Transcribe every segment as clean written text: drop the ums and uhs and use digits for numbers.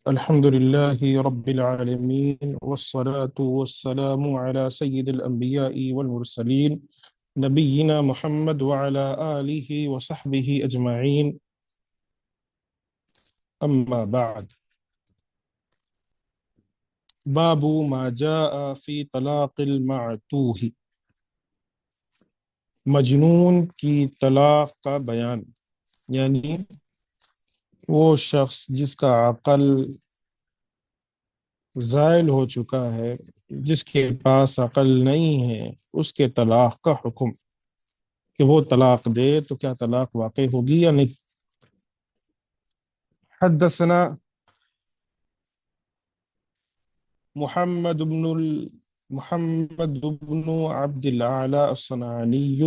الحمد لله رب العالمين والصلاة والسلام على سيد الأنبياء والمرسلين نبينا محمد وعلى آله وصحبه أجمعين. أما بعد، باب ما جاء في طلاق المعتوه، مجنون کی طلاق کا بیان، یعنی وہ شخص جس کا عقل زائل ہو چکا ہے، جس کے پاس عقل نہیں ہے، اس کے طلاق کا حکم کہ وہ طلاق دے تو کیا طلاق واقع ہوگی یا نہیں۔ حدثنا محمد بن عبد الأعلى الصنعاني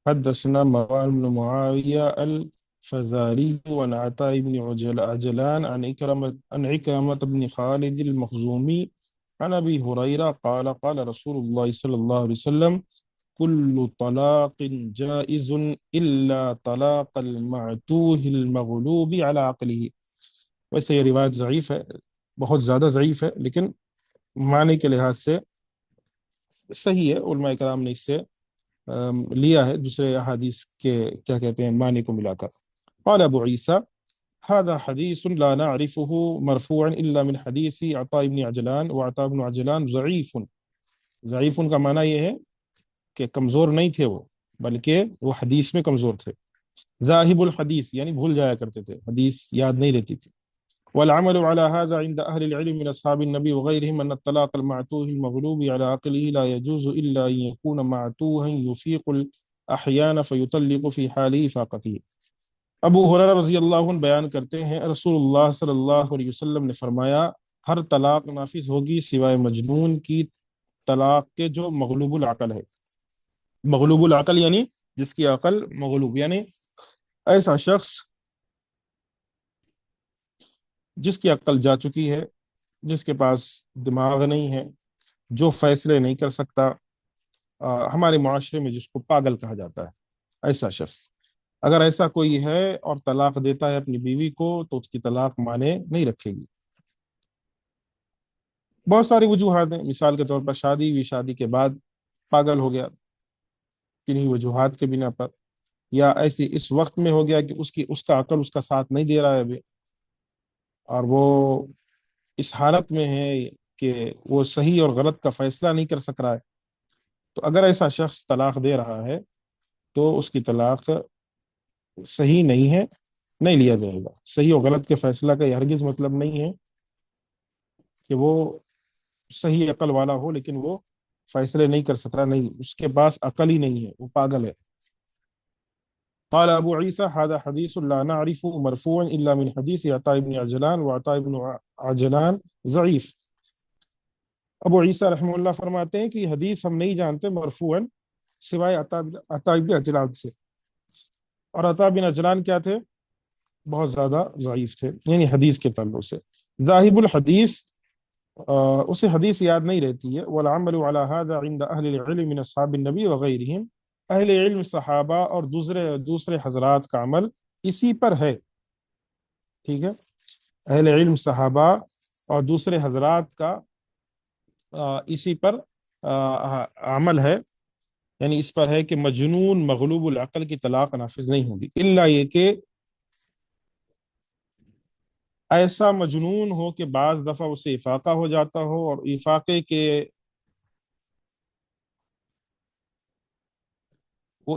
حدثنا مروان بن معاوية الفزاري عن عطاء بن عجلان عن عكرمة بن خالد المخزومي عن أبي هريرة قال قال رسول الله صلى الله عليه وسلم كل طلاق جائز إلا طلاق المعتوه المغلوب على عقله۔ ویسے یہ روایت ضعیف ہے، بہت زیادہ ضعیف ہے، لیکن معنی کے لحاظ سے صحیح ہے۔ علماء کرام نے اس سے لیا ہے دوسرے احادیث کے کیا کہتے ہیں معنی کو ملا کر۔ قال ابو عیسیٰ هذا حدیث لا نعرفه مرفوعا الا من حدیث عطاء بن عجلان وعطاء بن عجلان ضعیف۔ ضعیف کا معنی یہ ہے کہ کمزور نہیں تھے وہ، بلکہ وہ حدیث میں کمزور تھے۔ ذاہب الحدیث یعنی بھول جایا کرتے تھے، حدیث یاد نہیں رہتی تھی۔ والعمل على هذا عند أهل العلم من أصحاب النبي وغيرهم أن الطلاق المعتوه المغلوب على عقله لا يجوز إلا أن يكون معتوها يفيق الأحيان فيطلق في حال إفاقته۔ ابو ہریرہ رضی اللہ عنہ بیان کرتے ہیں رسول اللہ صلی اللہ علیہ وسلم نے فرمایا ہر طلاق نافذ ہوگی سوائے مجنون کی طلاق کے جو مغلوب العقل ہے۔ مغلوب العقل یعنی جس کی عقل مغلوب، یعنی ایسا شخص جس کی عقل جا چکی ہے، جس کے پاس دماغ نہیں ہے، جو فیصلے نہیں کر سکتا، ہمارے معاشرے میں جس کو پاگل کہا جاتا ہے، ایسا شخص اگر ایسا کوئی ہے اور طلاق دیتا ہے اپنی بیوی کو تو اس کی طلاق مانے نہیں رکھے گی۔ بہت ساری وجوہات ہیں، مثال کے طور پر شادی ہوئی، شادی کے بعد پاگل ہو گیا کنہیں وجوہات کے بنا پر، یا ایسی اس وقت میں ہو گیا کہ اس کا عقل اس کا ساتھ نہیں دے رہا ہے ابھی، اور وہ اس حالت میں ہے کہ وہ صحیح اور غلط کا فیصلہ نہیں کر سک رہا ہے، تو اگر ایسا شخص طلاق دے رہا ہے تو اس کی طلاق صحیح نہیں ہے، نہیں لیا جائے گا۔ صحیح اور غلط کے فیصلہ کا یہ ہرگز مطلب نہیں ہے کہ وہ صحیح عقل والا ہو لیکن وہ فیصلے نہیں کر سکتا، نہیں، اس کے پاس عقل ہی نہیں ہے، وہ پاگل ہے۔ قال ابو عیسیٰ هذا حدیث لا نعرف مرفوعا الا من حدیث عطاء بن عجلان وعطاء بن عجلان ضعیف۔ ابو عیسیٰ رحمہ اللہ فرماتے ہیں کہ یہ حدیث ہم نہیں جانتے مرفوعا سوائے عطاء بن عجلان سے، اور عطاء بن عجلان کیا تھے؟ بہت زیادہ ضعیف تھے، یعنی حدیث کے تعلق سے۔ ذاہب الحدیث اسے حدیث یاد نہیں رہتی ہے۔ والعمل على هذا عند اہل العلم من اصحاب النبی وغیرہم، اہل علم صحابہ اور دوسرے حضرات کا عمل اسی پر ہے، ٹھیک ہے، اہل علم صحابہ اور دوسرے حضرات کا اسی پر عمل ہے، یعنی اس پر ہے کہ مجنون مغلوب العقل کی طلاق نافذ نہیں ہوگی، الا یہ کہ ایسا مجنون ہو کہ بعض دفعہ اسے افاقہ ہو جاتا ہو، اور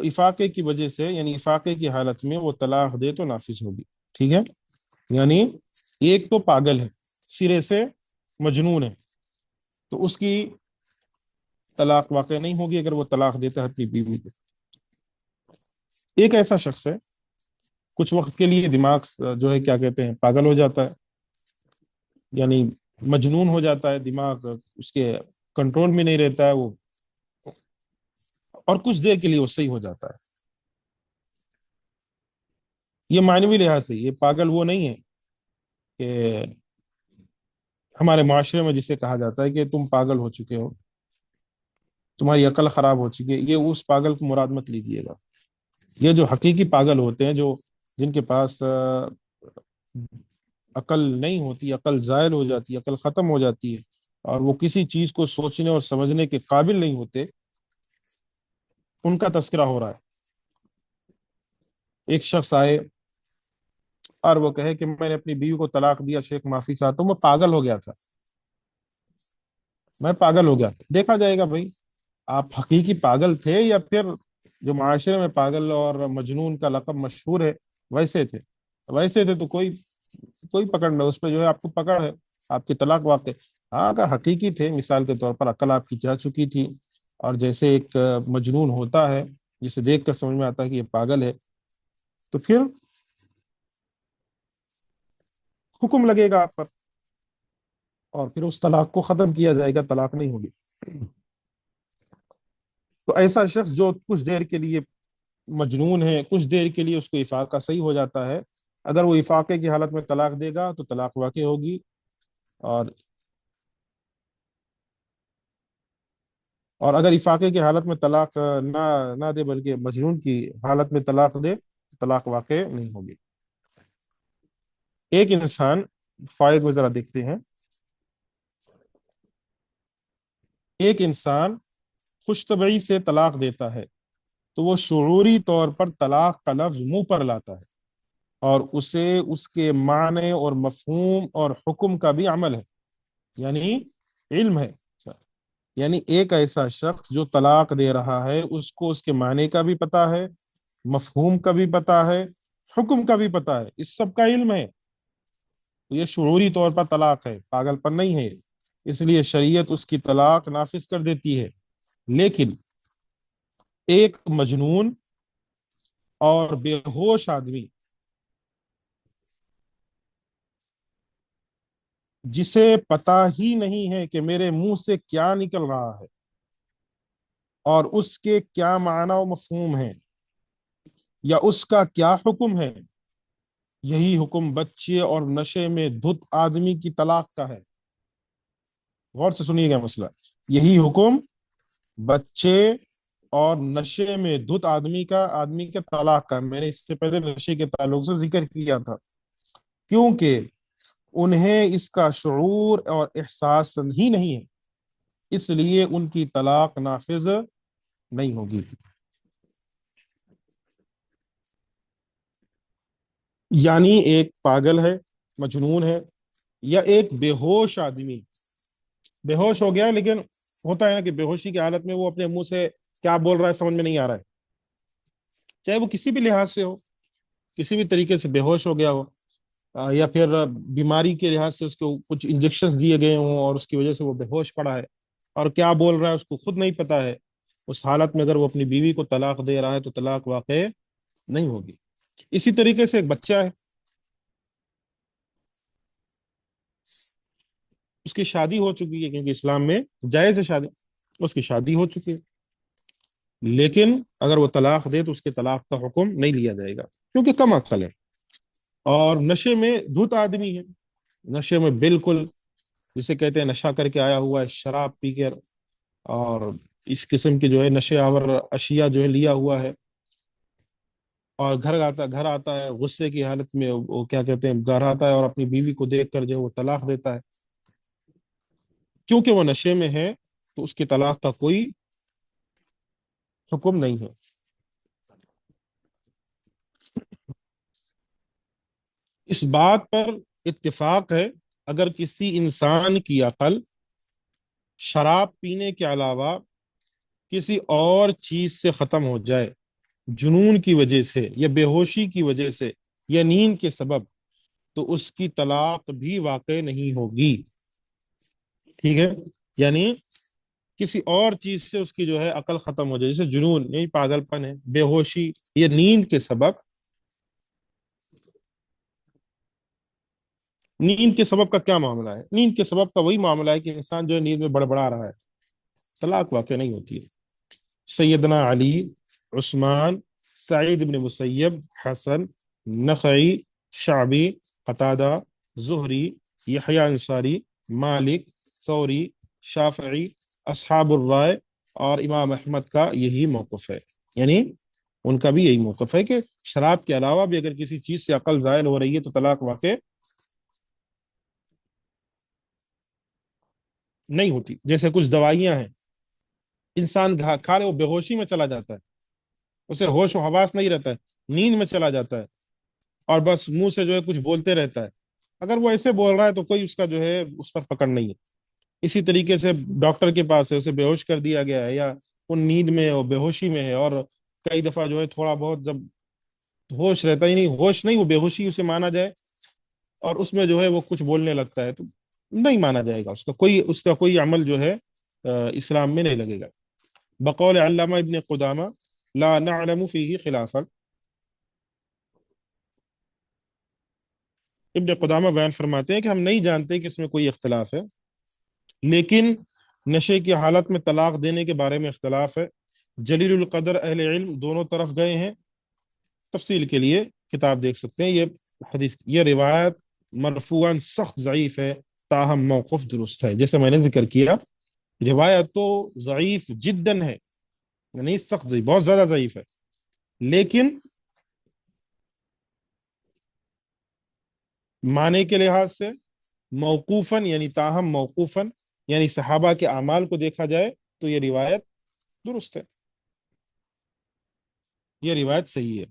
افاقے کی وجہ سے، یعنی افاقے کی حالت میں وہ طلاق دے تو نافذ ہوگی، ٹھیک ہے۔ یعنی ایک تو پاگل ہے، سرے سے مجنون ہے، تو اس کی طلاق واقع نہیں ہوگی اگر وہ طلاق دیتا ہے اپنی بیوی کو۔ ایک ایسا شخص ہے کچھ وقت کے لیے دماغ جو ہے کیا کہتے ہیں پاگل ہو جاتا ہے، یعنی مجنون ہو جاتا ہے، دماغ اس کے کنٹرول میں نہیں رہتا ہے وہ، اور کچھ دیر کے لیے وہ صحیح ہو جاتا ہے۔ یہ معنوی لحاظ سے یہ پاگل وہ نہیں ہے کہ ہمارے معاشرے میں جسے کہا جاتا ہے کہ تم پاگل ہو چکے ہو، تمہاری عقل خراب ہو چکی ہے، یہ اس پاگل کو مراد مت لیجیے گا۔ یہ جو حقیقی پاگل ہوتے ہیں، جن کے پاس عقل نہیں ہوتی، عقل زائل ہو جاتی ہے، عقل ختم ہو جاتی ہے، اور وہ کسی چیز کو سوچنے اور سمجھنے کے قابل نہیں ہوتے، ان کا تذکرہ ہو رہا ہے۔ ایک شخص آئے اور وہ کہے کہ میں نے اپنی بیوی کو طلاق دیا، شیخ معافی چاہتا ہوں، میں پاگل ہو گیا تھا، میں پاگل ہو گیا تھا۔ دیکھا جائے گا بھائی آپ حقیقی پاگل تھے یا پھر جو معاشرے میں پاگل اور مجنون کا لقب مشہور ہے ویسے تھے۔ ویسے تھے تو کوئی کوئی پکڑ نہیں، اس پہ جو ہے آپ کو پکڑ ہے، آپ کی طلاق واقع۔ ہاں اگر حقیقی تھے، مثال کے طور پر عقل آپ کی جا چکی تھی، اور جیسے ایک مجنون ہوتا ہے جسے دیکھ کر سمجھ میں آتا ہے کہ یہ پاگل ہے، تو پھر حکم لگے گا آپ پر، اور پھر اس طلاق کو ختم کیا جائے گا، طلاق نہیں ہوگی۔ تو ایسا شخص جو کچھ دیر کے لیے مجنون ہے، کچھ دیر کے لیے اس کو افاقہ صحیح ہو جاتا ہے، اگر وہ افاقے کی حالت میں طلاق دے گا تو طلاق واقع ہوگی، اور اگر افاقے کی حالت میں طلاق نہ دے بلکہ مجنون کی حالت میں طلاق دے تو طلاق واقع نہیں ہوگی۔ ایک انسان، فائد میں ذرا دیکھتے ہیں، ایک انسان خوش طبعی سے طلاق دیتا ہے تو وہ شعوری طور پر طلاق کا لفظ منہ پر لاتا ہے، اور اسے اس کے معنی اور مفہوم اور حکم کا بھی عمل ہے، یعنی علم ہے۔ یعنی ایک ایسا شخص جو طلاق دے رہا ہے اس کو اس کے معنی کا بھی پتا ہے، مفہوم کا بھی پتا ہے، حکم کا بھی پتا ہے، اس سب کا علم ہے، تو یہ شعوری طور پر طلاق ہے، پاگل پن نہیں ہے، اس لیے شریعت اس کی طلاق نافذ کر دیتی ہے۔ لیکن ایک مجنون اور بے ہوش آدمی جسے پتا ہی نہیں ہے کہ میرے منہ سے کیا نکل رہا ہے اور اس کے کیا معنی و مفہوم ہے یا اس کا کیا حکم ہے، یہی حکم بچے اور نشے میں دھت آدمی کی طلاق کا ہے۔ غور سے سنیے گا مسئلہ، یہی حکم بچے اور نشے میں دھت آدمی کے طلاق کا، میں نے اس سے پہلے نشے کے تعلق سے ذکر کیا تھا، کیونکہ انہیں اس کا شعور اور احساس ہی نہیں ہے، اس لیے ان کی طلاق نافذ نہیں ہوگی۔ یعنی ایک پاگل ہے، مجنون ہے، یا ایک بے ہوش آدمی بے ہوش ہو گیا، لیکن ہوتا ہے نا کہ بے ہوشی کی حالت میں وہ اپنے منہ سے کیا بول رہا ہے سمجھ میں نہیں آ رہا ہے، چاہے وہ کسی بھی لحاظ سے ہو، کسی بھی طریقے سے بے ہوش ہو گیا ہو، یا پھر بیماری کے لحاظ سے اس کو کچھ انجیکشنز دیے گئے ہوں اور اس کی وجہ سے وہ بے ہوش پڑا ہے، اور کیا بول رہا ہے اس کو خود نہیں پتا ہے، اس حالت میں اگر وہ اپنی بیوی کو طلاق دے رہا ہے تو طلاق واقع نہیں ہوگی۔ اسی طریقے سے ایک بچہ ہے، اس کی شادی ہو چکی ہے، کیونکہ اسلام میں جائز ہے شادی، اس کی شادی ہو چکی ہے، لیکن اگر وہ طلاق دے تو اس کے طلاق کا حکم نہیں لیا جائے گا، کیونکہ کم عقل ہے اور نشے میں دھت آدمی ہے، نشے میں بالکل جسے کہتے ہیں نشہ کر کے آیا ہوا ہے، شراب پی کر اور اس قسم کے جو ہے نشے آور اشیاء جو ہے لیا ہوا ہے، اور گھر آتا ہے غصے کی حالت میں، وہ کیا کہتے ہیں گھر آتا ہے اور اپنی بیوی کو دیکھ کر جو ہے وہ طلاق دیتا ہے، کیونکہ وہ نشے میں ہے تو اس کی طلاق کا کوئی حکم نہیں ہے۔ اس بات پر اتفاق ہے، اگر کسی انسان کی عقل شراب پینے کے علاوہ کسی اور چیز سے ختم ہو جائے، جنون کی وجہ سے یا بے ہوشی کی وجہ سے یا نیند کے سبب، تو اس کی طلاق بھی واقع نہیں ہوگی، ٹھیک ہے؟ یعنی کسی اور چیز سے اس کی جو ہے عقل ختم ہو جائے، جیسے جنون یعنی پاگل پن ہے، بے ہوشی یا نیند کے سبب، نیند کے سبب کا کیا معاملہ ہے؟ نیند کے سبب کا وہی معاملہ ہے کہ انسان جو ہے نیند میں بڑبڑا رہا ہے، طلاق واقع نہیں ہوتی ہے۔ سیدنا علی، عثمان، سعید بن مسیب، حسن، نخعی، شعبی، قتادہ، زہری، یحییٰ انصاری، مالک، ثوری، شافعی، اصحاب الرائے اور امام احمد کا یہی موقف ہے، یعنی ان کا بھی یہی موقف ہے کہ شراب کے علاوہ بھی اگر کسی چیز سے عقل زائل ہو رہی ہے تو طلاق واقع نہیں ہوتی، جیسے کچھ دوائیاں ہیں، انسان کھا لے وہ بے ہوشی میں چلا جاتا ہے، اسے ہوش و حواس نہیں رہتا ہے، نیند میں چلا جاتا ہے، اور بس منہ سے جو ہے کچھ بولتے رہتا ہے، اگر وہ ایسے بول رہا ہے تو کوئی اس کا جو ہے اس پر پکڑ نہیں ہے۔ اسی طریقے سے ڈاکٹر کے پاس ہے، اسے بے ہوش کر دیا گیا ہے، یا وہ نیند میں ہے، وہ بے ہوشی میں ہے، اور کئی دفعہ جو ہے تھوڑا بہت جب ہوش رہتا ہی نہیں، ہوش نہیں وہ بے ہوشی اسے مانا جائے، اور اس میں جو ہے وہ کچھ بولنے لگتا ہے، تو نہیں مانا جائے گا، اس کا کوئی عمل جو ہے اسلام میں نہیں لگے گا۔ بقول علامہ ابن قدامہ لا نعلم فیہ خلافا، ابن قدامہ بیان فرماتے ہیں کہ ہم نہیں جانتے کہ اس میں کوئی اختلاف ہے، لیکن نشے کی حالت میں طلاق دینے کے بارے میں اختلاف ہے۔ جلیل القدر اہل علم دونوں طرف گئے ہیں، تفصیل کے لیے کتاب دیکھ سکتے ہیں۔ یہ روایت مرفوعاً سخت ضعیف ہے، تاہم موقف درست ہے۔ جیسے میں نے ذکر کیا، روایت تو ضعیف جداً ہے، یعنی سخت ضعیف، بہت زیادہ ضعیف ہے، لیکن معنی کے لحاظ سے موقوفاً، یعنی تاہم موقوفاً، یعنی صحابہ کے اعمال کو دیکھا جائے تو یہ روایت درست ہے، یہ روایت صحیح ہے،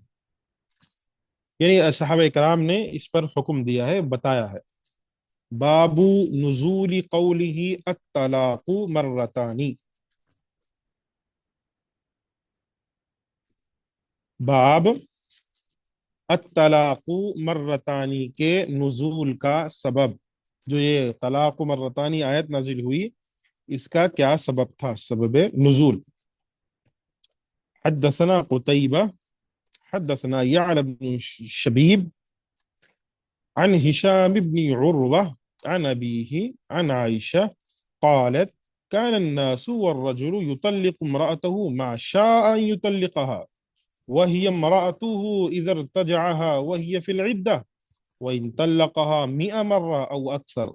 یعنی صحابہ کرام نے اس پر حکم دیا ہے، بتایا ہے۔ باب نزول قوله الطلاق مرتان، باب الطلاق مرتانی کے نزول کا سبب، جو یہ طلاق مرتانی آیت نازل ہوئی اس کا کیا سبب تھا، سبب نزول۔ حدثنا قتيبة حدثنا يعلى بن شبيب عن هشام بن عروة عن أبيه عن عائشة قالت كان الناس والرجل يطلق امرأته ما شاء أن يطلقها، وهي امرأته إذا ارتجعها وهي في العدة، وإن طلقها 100 مرة أو أكثر،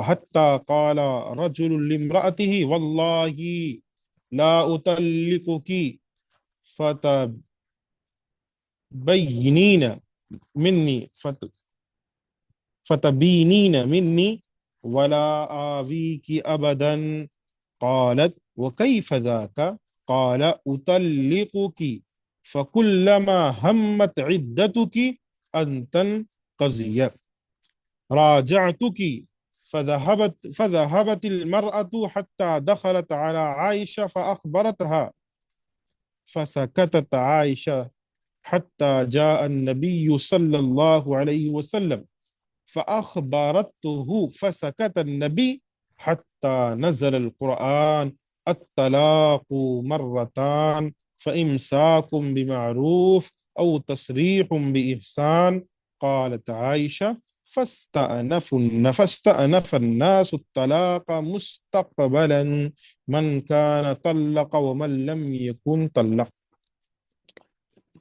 حتى قال رجل لامرأته والله لا أطلقك فتبينين مني فتبينين مني ولا آويك أبدا، قالت وكيف ذاك؟ قال أطلقك فكلما همت عدتك أن تنقضي راجعتك، فذهبت المرأة حتى دخلت على عائشة فأخبرتها، فسكتت عائشة حتى جاء النبي صلى الله عليه وسلم فأخبرته، فسكت النبي حتى نزل القرآن الطلاق مرتان فإمساك بمعروف أو تسريح بإحسان، قالت عائشة فاستأنف الناس الطلاق مستقبلا من كان طلق ومن لم يكن طلق۔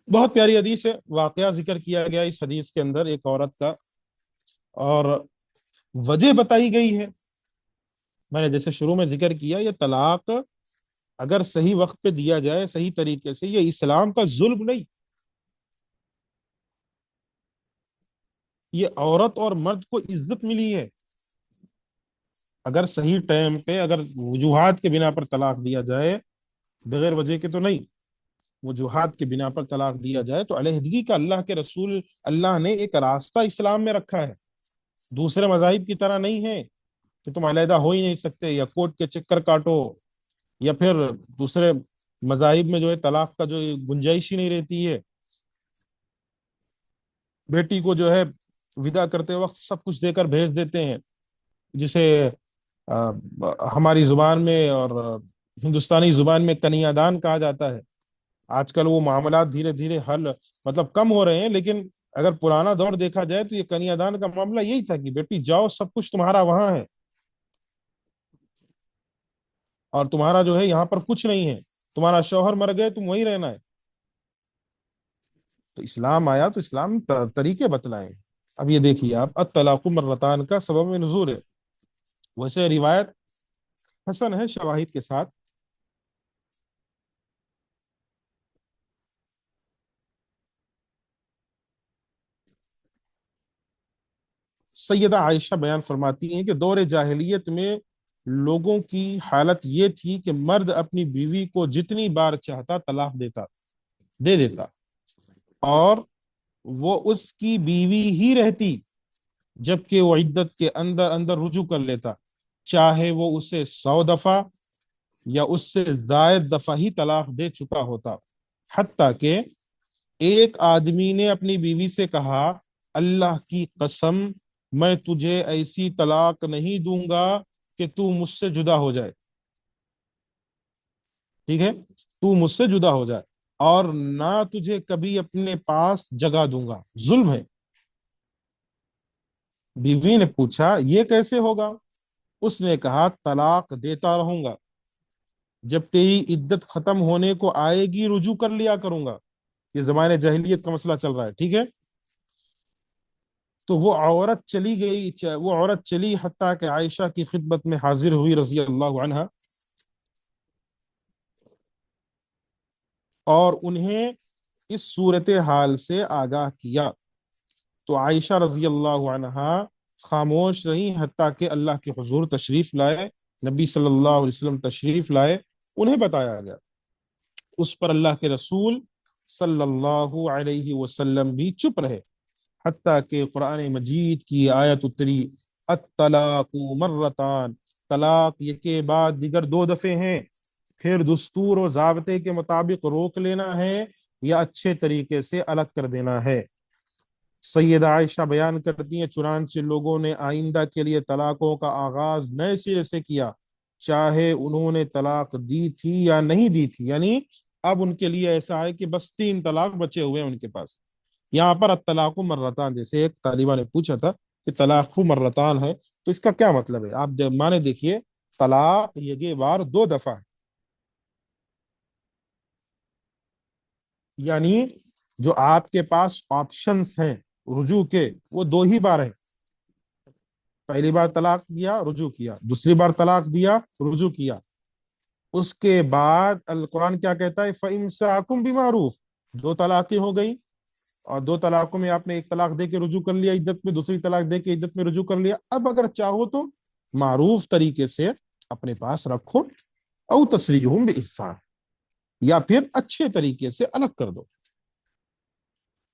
بہت پیاری حدیث ہے، واقعہ ذکر کیا گیا اس حدیث کے اندر ایک عورت کا، اور وجہ بتائی گئی ہے۔ میں نے جیسے شروع میں ذکر کیا، یہ طلاق اگر صحیح وقت پہ دیا جائے، صحیح طریقے سے، یہ اسلام کا ظلم نہیں، یہ عورت اور مرد کو عزت ملی ہے۔ اگر صحیح ٹائم پہ، اگر وجوہات کے بنا پر طلاق دیا جائے، بغیر وجہ کے تو نہیں، وجوہات کے بنا پر طلاق دیا جائے تو علیحدگی کا اللہ کے رسول، اللہ نے ایک راستہ اسلام میں رکھا ہے، دوسرے مذاہب کی طرح نہیں ہے کہ تم علیحدہ ہو ہی نہیں سکتے، یا کورٹ کے چکر کاٹو، یا پھر دوسرے مذاہب میں جو ہے طلاق کا جو گنجائش ہی نہیں رہتی ہے، بیٹی کو جو ہے ودا کرتے وقت سب کچھ دے کر بھیج دیتے ہیں، جسے آ، ہماری زبان میں اور ہندوستانی زبان میں کنیا دان کہا جاتا ہے۔ آج کل وہ معاملات دھیرے دھیرے حل، مطلب کم ہو رہے ہیں، لیکن اگر پرانا دور دیکھا جائے تو یہ کنیا دان کا معاملہ یہی تھا کہ بیٹی جاؤ، سب کچھ تمہارا وہاں ہے، اور تمہارا جو ہے یہاں پر کچھ نہیں ہے، تمہارا شوہر مر گئے، تم وہیں رہنا ہے۔ تو اسلام آیا تو اسلام طریقے بتلائے۔ اب یہ دیکھیے آپ، الطلاق مرتان کا سبب نزول ہے، ویسے روایت حسن ہے شواہد کے ساتھ۔ سیدہ عائشہ بیان فرماتی ہیں کہ دور جاہلیت میں لوگوں کی حالت یہ تھی کہ مرد اپنی بیوی کو جتنی بار چاہتا طلاق دے دیتا، اور وہ اس کی بیوی ہی رہتی، جبکہ وہ عدت کے اندر اندر رجوع کر لیتا، چاہے وہ اسے 100 دفعہ یا اس سے زائد دفعہ ہی طلاق دے چکا ہوتا۔ حتیٰ کہ ایک آدمی نے اپنی بیوی سے کہا، اللہ کی قسم میں تجھے ایسی طلاق نہیں دوں گا کہ تو مجھ سے جدا ہو جائے، ٹھیک ہے، تو مجھ سے جدا ہو جائے، اور نہ تجھے کبھی اپنے پاس جگہ دوں گا۔ ظلم ہے۔ بیوی نے پوچھا یہ کیسے ہوگا؟ اس نے کہا طلاق دیتا رہوں گا، جب تیری عدت ختم ہونے کو آئے گی رجوع کر لیا کروں گا۔ یہ زمانے جاہلیت کا مسئلہ چل رہا ہے، ٹھیک ہے۔ تو وہ عورت چلی گئی، وہ عورت چلی حتیٰ کہ عائشہ کی خدمت میں حاضر ہوئی رضی اللہ عنہا، اور انہیں اس صورتحال سے آگاہ کیا۔ تو عائشہ رضی اللہ عنہا خاموش رہی حتیٰ کہ اللہ کے حضور تشریف لائے، نبی صلی اللہ علیہ وسلم تشریف لائے، انہیں بتایا گیا۔ اس پر اللہ کے رسول صلی اللہ علیہ وسلم بھی چپ رہے، حتیٰ کہ قرآن مجید کی آیت اتری، الطلاق مرتان، طلاق یہ کے بعد دیگر 2 دفعے ہیں، پھر دستور و ضابطے کے مطابق روک لینا ہے یا اچھے طریقے سے الگ کر دینا ہے۔ سیدہ عائشہ بیان کرتی ہیں، چنانچہ لوگوں نے آئندہ کے لیے طلاقوں کا آغاز نئے سرے سے کیا، چاہے انہوں نے طلاق دی تھی یا نہیں دی تھی، یعنی اب ان کے لیے ایسا ہے کہ بس 3 طلاق بچے ہوئے ہیں ان کے پاس۔ یہاں پر الطلاق مرتان، جیسے ایک طالبہ نے پوچھا تھا کہ طلاق مرتان ہے تو اس کا کیا مطلب ہے، آپ جب مانے دیکھیے، طلاق یہ بار 2 دفعہ ہے، یعنی جو آپ کے پاس آپشنس ہیں رجوع کے، وہ 2 ہی بار ہیں۔ پہلی بار طلاق دیا رجوع کیا، دوسری بار طلاق دیا رجوع کیا، اس کے بعد القرآن کیا کہتا ہے، فَإِمْسَاكُمْ بِمَعْرُوفٍ، 2 طلاقیں ہو گئی، اور 2 طلاقوں میں آپ نے ایک طلاق دے کے رجوع کر لیا عدت میں، دوسری طلاق دے کے عدت میں رجوع کر لیا، اب اگر چاہو تو معروف طریقے سے اپنے پاس رکھو، او تسریحم بإحسان، یا پھر اچھے طریقے سے الگ کر دو۔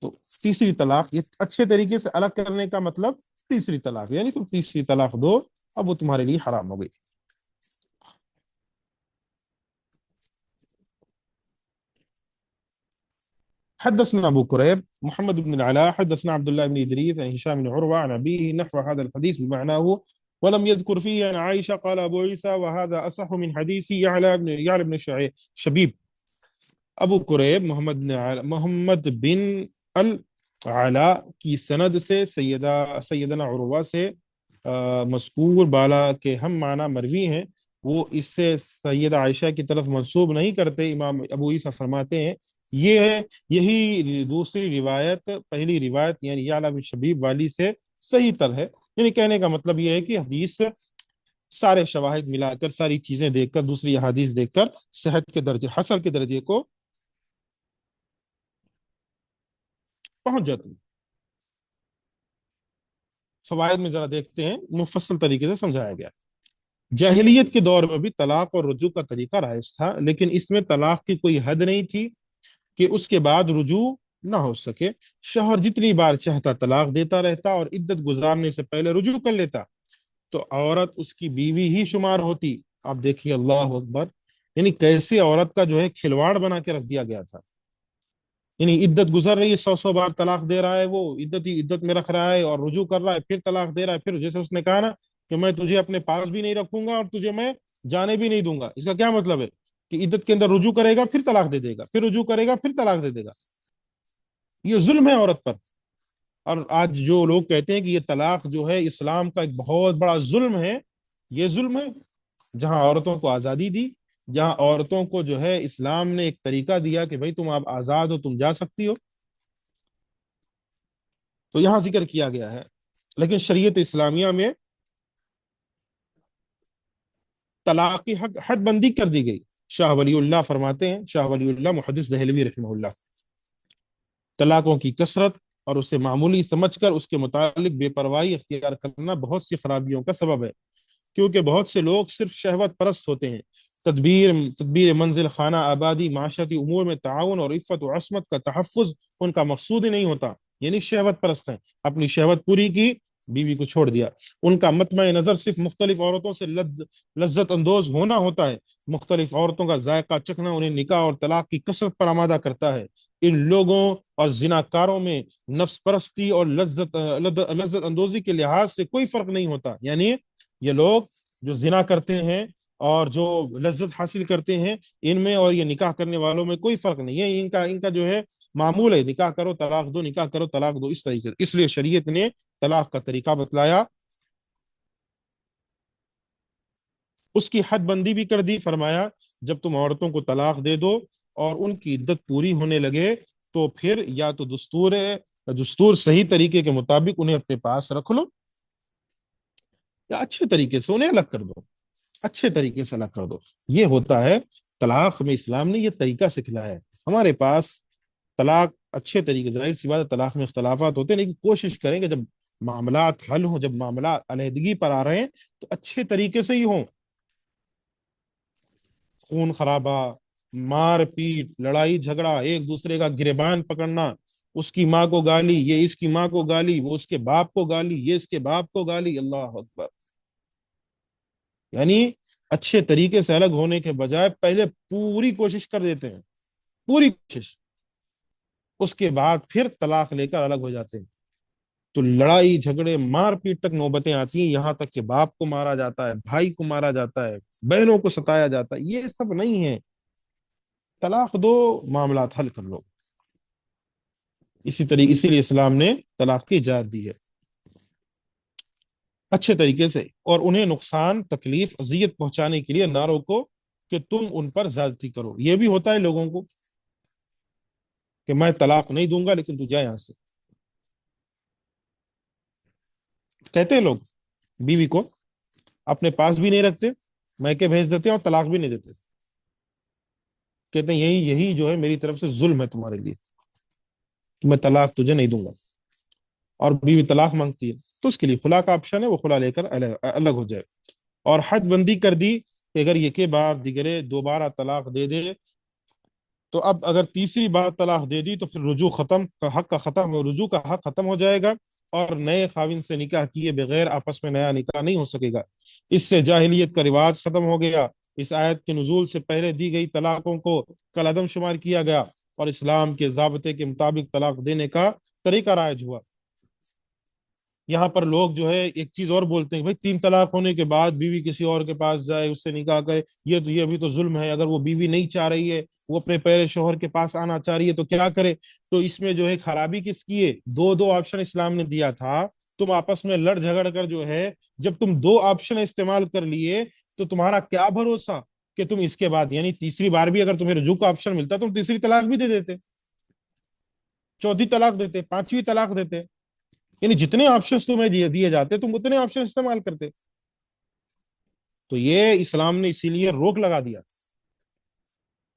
تو تیسری طلاق، یہ اچھے طریقے سے الگ کرنے کا مطلب تیسری طلاق، یعنی تم تیسری طلاق دو، اب وہ تمہارے لیے حرام ہو گئی۔ حدثنا ابو كريب محمد بن العلاء حدثنا عبد الله بن ادريس عن هشام بن عروه عن ابيه نحو هذا الحديث بمعناه ولم يذكر فيه عن عائشه، قال ابو عيسى وهذا اصح من حديث يعلى بن شبيب۔ ابو قریب محمد بن العلاء کی سند سے سیدنا عروہ سے مذکور بالا کے ہم معنی مروی ہیں، وہ اس سے سیدہ عائشہ کی طرف منسوب نہیں کرتے۔ امام ابو عیسیٰ فرماتے ہیں یہ ہے، یہی دوسری روایت پہلی روایت یعنی یعلا بن شبیب والی سے صحیح تر ہے، یعنی کہنے کا مطلب یہ ہے کہ حدیث سارے شواہد ملا کر، ساری چیزیں دیکھ کر، دوسری حدیث دیکھ کر صحت کے درجے، حسن کے درجے کو پہنچ جاتی۔ فوائد میں ذرا دیکھتے ہیں، مفصل طریقے سے سمجھایا گیا۔ جاہلیت کے دور میں بھی طلاق اور رجوع کا طریقہ رائج تھا، لیکن اس میں طلاق کی کوئی حد نہیں تھی کہ اس کے بعد رجوع نہ ہو سکے۔ شوہر جتنی بار چاہتا طلاق دیتا رہتا اور عدت گزارنے سے پہلے رجوع کر لیتا تو عورت اس کی بیوی ہی شمار ہوتی۔ آپ دیکھیے، اللہ اکبر، یعنی کیسے عورت کا جو ہے کھلواڑ بنا کے رکھ دیا گیا تھا۔ یعنی عدت گزر رہی ہے، 100 بار طلاق دے رہا ہے، وہ عدت میں رکھ رہا ہے اور رجوع کر رہا ہے، پھر طلاق دے رہا ہے، پھر جیسے اس نے کہا نا کہ میں تجھے اپنے پاس بھی نہیں رکھوں گا اور تجھے میں جانے بھی نہیں دوں گا۔ اس کا کیا مطلب ہے کہ عدت کے اندر رجوع کرے گا پھر طلاق دے دے گا، پھر رجوع کرے گا پھر طلاق دے دے گا۔ یہ ظلم ہے عورت پر۔ اور آج جو لوگ کہتے ہیں کہ یہ طلاق جو ہے اسلام کا ایک بہت بڑا ظلم ہے، یہ ظلم ہے۔ جہاں عورتوں کو آزادی دی، جہاں عورتوں کو جو ہے اسلام نے ایک طریقہ دیا کہ بھائی تم آپ آزاد ہو، تم جا سکتی ہو، تو یہاں ذکر کیا گیا ہے۔ لیکن شریعت اسلامیہ میں طلاق کی حد بندی کر دی گئی۔ شاہ ولی اللہ فرماتے ہیں، شاہ ولی اللہ محدث دہلوی رحمہ اللہ، طلاقوں کی کثرت اور اسے معمولی سمجھ کر اس کے متعلق بے پرواہی اختیار کرنا بہت سی خرابیوں کا سبب ہے، کیونکہ بہت سے لوگ صرف شہوت پرست ہوتے ہیں. تدبیر منزل، خانہ آبادی، معاشرتی امور میں تعاون اور عفت و عصمت کا تحفظ ان کا مقصود ہی نہیں ہوتا. یعنی شہوت پرست ہیں، اپنی شہوت پوری کی، بیوی کو چھوڑ دیا. ان کا مطمع نظر صرف مختلف عورتوں سے لذت اندوز ہونا ہوتا ہے. مختلف عورتوں کا ذائقہ چکھنا انہیں نکاح اور طلاق کی کثرت پر آمادہ کرتا ہے. ان لوگوں اور زناکاروں میں نفس پرستی اور لذت اندوزی کے لحاظ سے کوئی فرق نہیں ہوتا. یعنی یہ لوگ جو زنا کرتے ہیں اور جو لذت حاصل کرتے ہیں، ان میں اور یہ نکاح کرنے والوں میں کوئی فرق نہیں ہے. ان کا جو ہے معمول ہے، نکاح کرو طلاق دو، نکاح کرو طلاق دو، اس طریقے. اس لیے شریعت نے طلاق کا طریقہ بتلایا، اس کی حد بندی بھی کر دی. فرمایا جب تم عورتوں کو طلاق دے دو اور ان کی عدت پوری ہونے لگے تو پھر یا تو دستور صحیح طریقے کے مطابق انہیں اپنے پاس رکھ لو، یا اچھے طریقے سے انہیں الگ کر دو، اچھے طریقے سے الگ کر دو. یہ ہوتا ہے طلاق میں اسلام نے یہ طریقہ سکھلایا ہے. ہمارے پاس طلاق اچھے طریقے، ظاہر سی بات ہے طلاق میں اختلافات ہوتے ہیں، لیکن کوشش کریں کہ جب معاملات حل ہوں، جب معاملات علیحدگی پر آ رہے ہیں تو اچھے طریقے سے ہی ہوں. خون خرابہ، مار پیٹ، لڑائی جھگڑا، ایک دوسرے کا گریبان پکڑنا، اس کی ماں کو گالی، یہ اس کی ماں کو گالی، وہ اس کے باپ کو گالی، یہ اس کے باپ کو گالی. اللہ اکبر. یعنی اچھے طریقے سے الگ ہونے کے بجائے پہلے پوری کوشش کر دیتے ہیں، پوری کوشش، اس کے بعد پھر طلاق لے کر الگ ہو جاتے ہیں. تو لڑائی جھگڑے مار پیٹ تک نوبتیں آتی ہیں، یہاں تک کہ باپ کو مارا جاتا ہے، بھائی کو مارا جاتا ہے، بہنوں کو ستایا جاتا ہے. یہ سب نہیں ہے. طلاق دو، معاملات حل کر لو. اسی لیے اسلام نے طلاق کی اجازت دی ہے اچھے طریقے سے، اور انہیں نقصان، تکلیف، اذیت پہنچانے کے لیے نہ روکو کہ تم ان پر زیادتی کرو. یہ بھی ہوتا ہے لوگوں کو کہ میں طلاق نہیں دوں گا لیکن تو جا یہاں سے. کہتے ہیں لوگ بیوی کو اپنے پاس بھی نہیں رکھتے، میکے بھیج دیتے ہیں اور طلاق بھی نہیں دیتے. کہتے ہیں یہی جو ہے میری طرف سے ظلم ہے تمہارے لیے کہ میں طلاق تجھے نہیں دوں گا. اور بیوی طلاق مانگتی ہے تو اس کے لیے خلا کا آپشن ہے، وہ خلا لے کر الگ ہو جائے. اور حد بندی کر دی کہ اگر یہ کے بعد دیگرے دوبارہ طلاق دے دے تو اب اگر تیسری بار طلاق دے دی تو پھر رجوع ختم کا حق کا ختم، رجوع کا حق ختم ہو جائے گا، اور نئے خاوند سے نکاح کیے بغیر آپس میں نیا نکاح نہیں ہو سکے گا. اس سے جاہلیت کا رواج ختم ہو گیا. اس آیت کے نزول سے پہلے دی گئی طلاقوں کو کل عدم شمار کیا گیا اور اسلام کے ضابطے کے مطابق طلاق دینے کا طریقہ رائج ہوا. یہاں پر لوگ جو ہے ایک چیز اور بولتے ہیں، بھائی 3 طلاق ہونے کے بعد بیوی کسی اور کے پاس جائے، اس سے نکاح کرے، یہ بھی تو ظلم ہے. اگر وہ بیوی نہیں چاہ رہی ہے، وہ اپنے پہلے شوہر کے پاس آنا چاہ رہی ہے تو کیا کرے؟ تو اس میں جو ہے خرابی کس کی ہے؟ دو آپشن اسلام نے دیا تھا. تم آپس میں لڑ جھگڑ کر جو ہے جب تم 2 آپشن استعمال کر لیے تو تمہارا کیا بھروسہ کہ تم اس کے بعد یعنی تیسری بار بھی اگر تمہیں رجوع کا آپشن ملتا تم تیسری طلاق بھی دے دیتے، چوتھی طلاق دیتے، 5ویں طلاق دیتے. یعنی جتنے آپشنز تمہیں دیے جاتے تم اتنے آپشن استعمال کرتے. تو یہ اسلام نے اسی لیے روک لگا دیا.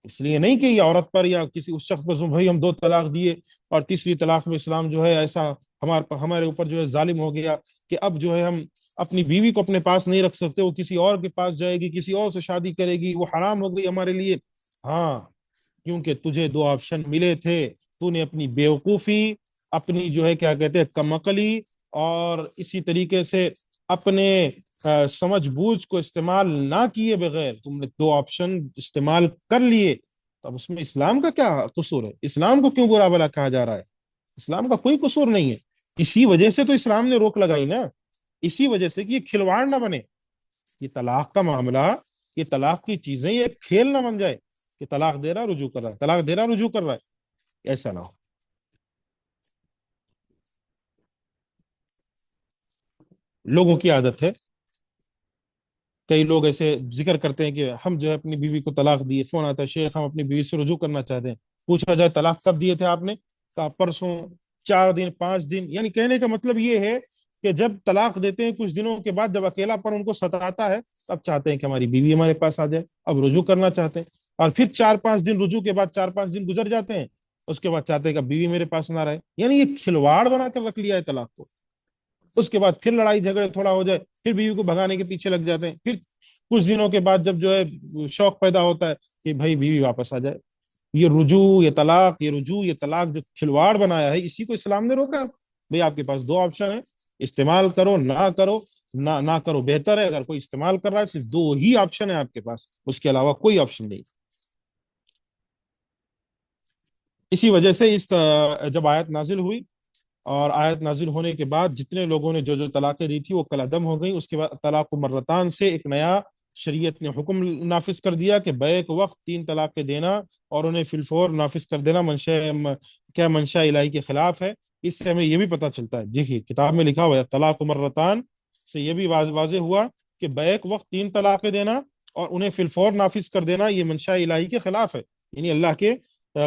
اس لیے نہیں کہ یہ عورت پر یا کسی اس شخص پر بھائی ہم 2 طلاق دیے اور تیسری طلاق میں اسلام جو ہے ایسا ہمارے اوپر جو ہے ظالم ہو گیا کہ اب جو ہے ہم اپنی بیوی کو اپنے پاس نہیں رکھ سکتے، وہ کسی اور کے پاس جائے گی، کسی اور سے شادی کرے گی، وہ حرام ہو گئی ہمارے لیے. ہاں، کیونکہ تجھے 2 آپشن ملے تھے، تو نے اپنی بیوقوفی، اپنی جو ہے کیا کہتے ہیں کم عقلی، اور اسی طریقے سے اپنے سمجھ بوجھ کو استعمال نہ کیے بغیر تم نے 2 آپشن استعمال کر لیے. تو اب اس میں اسلام کا کیا قصور ہے؟ اسلام کو کیوں برا بھلا کہا جا رہا ہے؟ اسلام کا کوئی قصور نہیں ہے. اسی وجہ سے تو اسلام نے روک لگائی نا، اسی وجہ سے کہ یہ کھلواڑ نہ بنے. یہ طلاق کا معاملہ، یہ طلاق کی چیزیں یہ کھیل نہ بن جائے کہ طلاق دے رہا رجوع کر رہا ہے، طلاق دے رہا رجوع کر رہا ہے، ایسا نہ ہو. لوگوں کی عادت ہے، کئی لوگ ایسے ذکر کرتے ہیں کہ ہم جو ہے اپنی بیوی کو طلاق دیے، فون آتا ہے شیخ ہم اپنی بیوی سے رجوع کرنا چاہتے ہیں. پوچھا جائے طلاق کب دیے تھے آپ نے؟ کہا پرسوں، 4 دن، 5 دن. یعنی کہنے کا مطلب یہ ہے کہ جب طلاق دیتے ہیں کچھ دنوں کے بعد جب اکیلا پن ان کو ستاتا ہے تب چاہتے ہیں کہ ہماری بیوی ہمارے پاس آ جائے، اب رجوع کرنا چاہتے ہیں. اور پھر 4-5 دن رجوع کے بعد 4-5 دن گزر جاتے ہیں، اس کے بعد چاہتے ہیں کہ بیوی میرے پاس نہ رہے. یعنی یہ کھلواڑ بنا کر رکھ لیا ہے طلاق کو. اس کے بعد پھر لڑائی جھگڑے تھوڑا ہو جائے، پھر بیوی کو بھگانے کے پیچھے لگ جاتے ہیں، پھر کچھ دنوں کے بعد جب جو ہے شوق پیدا ہوتا ہے کہ بھائی بیوی واپس آ جائے۔ یہ رجوع، یہ طلاق جو کھلواڑ بنایا ہے، اسی کو اسلام نے روکا۔ بھائی آپ کے پاس دو آپشن ہیں، استعمال کرو نہ کرو، نہ کرو بہتر ہے۔ اگر کوئی استعمال کر رہا ہے صرف دو ہی آپشن ہے آپ کے پاس، اس کے علاوہ کوئی آپشن نہیں۔ اسی وجہ سے جب آیت نازل ہوئی، اور آیت نازل ہونے کے بعد جتنے لوگوں نے جو طلاقیں دی تھی وہ کل عدم ہو گئیں۔ اس کے بعد طلاق مرتان سے ایک نیا شریعت نے حکم نافذ کر دیا کہ بیک وقت 3 طلاقیں دینا اور انہیں فی الفور نافذ کر دینا منشاء الہی کے خلاف ہے۔ اس سے ہمیں یہ بھی پتہ چلتا ہے، دیکھیے کتاب میں لکھا ہوا ہے طلاق مرتان سے یہ بھی واضح ہوا کہ بیک وقت 3 طلاقیں دینا اور انہیں فی الفور نافذ کر دینا یہ منشاء الہی کے خلاف ہے، یعنی اللہ کے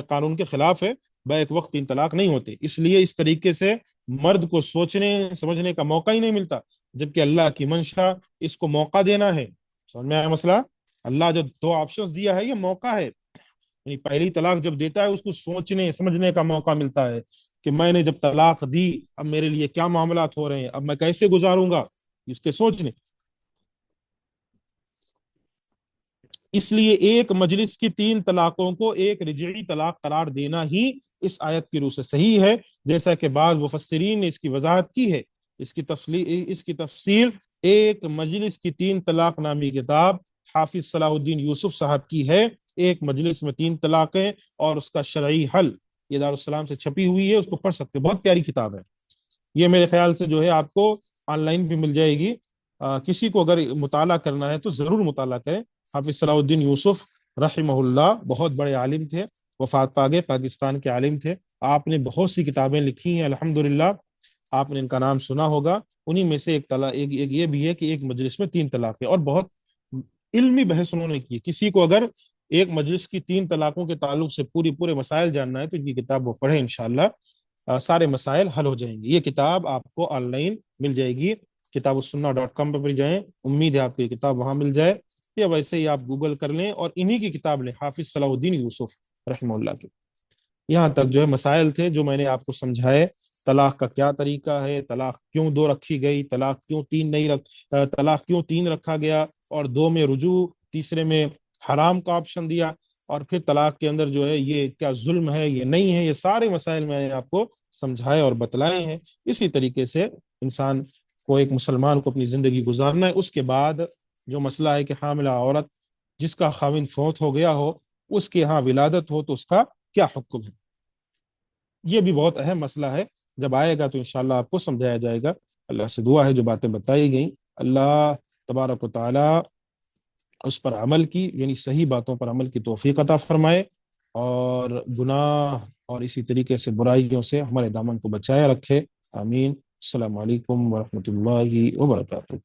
قانون کے خلاف ہے۔ بیک وقت 3 طلاق نہیں ہوتے، اس لیے اس طریقے سے مرد کو سوچنے سمجھنے کا موقع ہی نہیں ملتا، جبکہ اللہ کی منشا اس کو موقع دینا ہے۔ سمجھ میں آیا مسئلہ؟ اللہ جو 2 آپشنز دیا ہے یہ موقع ہے، یعنی پہلی طلاق جب دیتا ہے اس کو سوچنے سمجھنے کا موقع ملتا ہے کہ میں نے جب طلاق دی اب میرے لیے کیا معاملات ہو رہے ہیں، اب میں کیسے گزاروں گا، اس کے سوچنے۔ اس لیے ایک مجلس کی 3 طلاقوں کو ایک رجعی طلاق قرار دینا ہی اس آیت کی روح سے صحیح ہے، جیسا کہ بعض مفسرین نے اس کی وضاحت کی ہے۔ اس کی تفسیر ایک مجلس کی 3 طلاق نامی کتاب حافظ صلاح الدین یوسف صاحب کی ہے۔ ایک مجلس میں 3 طلاقیں اور اس کا شرعی حل، یہ دارالسلام سے چھپی ہوئی ہے، اس کو پڑھ سکتے، بہت پیاری کتاب ہے۔ یہ میرے خیال سے جو ہے آپ کو آن لائن بھی مل جائے گی، کسی کو اگر مطالعہ کرنا ہے تو ضرور مطالعہ کریں۔ حافظ صلاح الدین یوسف رحمہ اللہ بہت بڑے عالم تھے، وفات پا گئے، پاکستان کے عالم تھے۔ آپ نے بہت سی کتابیں لکھی ہیں الحمدللہ، آپ نے ان کا نام سنا ہوگا۔ انہی میں سے ایک یہ بھی ہے کہ ایک مجلس میں 3 طلاقیں، اور بہت علمی بحث انہوں نے کی۔ کسی کو اگر ایک مجلس کی 3 طلاقوں کے تعلق سے پورے مسائل جاننا ہے تو یہ کتاب وہ پڑھیں، انشاءاللہ سارے مسائل حل ہو جائیں گے۔ یہ کتاب آپ کو آن لائن مل جائے گی، kitabussunnah.com پہ مل جائیں، امید ہے آپ کو یہ کتاب وہاں مل جائے، یا ویسے ہی آپ گوگل کر لیں اور انہی کی کتاب لیں، حافظ صلاح الدین یوسف رحمہ اللہ کی۔ یہاں تک جو ہے مسائل تھے جو میں نے آپ کو سمجھائے، طلاق کا کیا طریقہ ہے، طلاق کیوں 2 رکھی گئی، طلاق کیوں 3 رکھا گیا، اور 2 میں رجوع، تیسرے میں حرام کا آپشن دیا، اور پھر طلاق کے اندر جو ہے یہ کیا ظلم ہے یہ نہیں ہے، یہ سارے مسائل میں نے آپ کو سمجھائے اور بتلائے ہیں۔ اسی طریقے سے انسان کو، ایک مسلمان کو اپنی زندگی گزارنا ہے۔ اس کے بعد جو مسئلہ ہے کہ حاملہ عورت جس کا خاوند فوت ہو گیا ہو، اس کے ہاں ولادت ہو تو اس کا کیا حکم ہے، یہ بھی بہت اہم مسئلہ ہے۔ جب آئے گا تو انشاءاللہ آپ کو سمجھایا جائے گا۔ اللہ سے دعا ہے جو باتیں بتائی گئیں اللہ تبارک و تعالی اس پر عمل کی، یعنی صحیح باتوں پر عمل کی توفیق عطا فرمائے، اور گناہ اور اسی طریقے سے برائیوں سے ہمارے دامن کو بچائے رکھے، آمین۔ السلام علیکم ورحمۃ اللہ وبرکاتہ۔